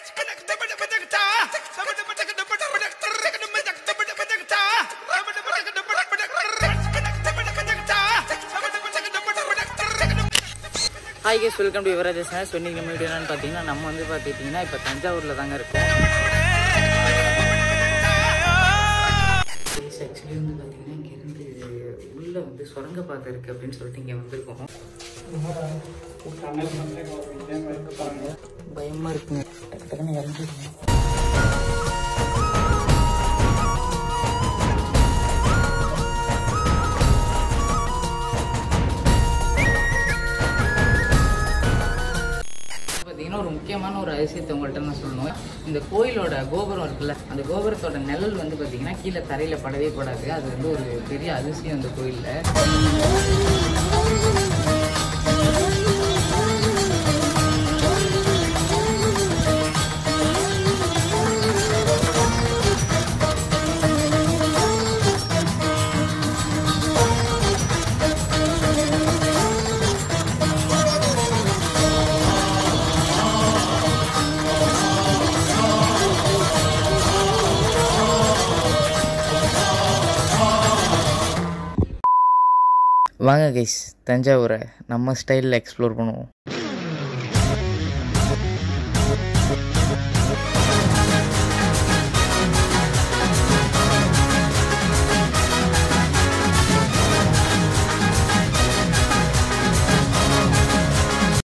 Hi guys, welcome to Yuvraj's channel. So இன்னைக்கு நம்ம video என்னன்னு பார்த்தீங்கன்னா நம்ம வந்து பார்த்துக்கிட்டிங்கன்னா இப்போ தஞ்சாவூரில் தாங்க இருக்கோம். ஆக்சுவலி வந்து பார்த்தீங்கன்னா இங்கேருந்து உள்ளே வந்து சுரங்கப்பாதை இருக்குது அப்படின்னு சொல்லிட்டு இங்கே வந்திருக்கோம். பயமாக இருக்குங்க, டக்கு டக்குன்னு இறங்கிடுங்க. ஒரு முக்கியமான ஒரு அதிசயத்தை உங்கள்கிட்ட நான் சொல்லணும். இந்த கோயிலோட கோபுரம் இருக்குல்ல, அந்த கோபுரத்தோட நிழல் வந்து பார்த்தீங்கன்னா கீழே தரையில் படவே படாது. அது வந்து ஒரு பெரிய அதிசயம் இந்த கோயிலில். வாங்க கைஸ், தஞ்சாவூரை நம்ம ஸ்டைலில் எக்ஸ்ப்ளோர் பண்ணுவோம்.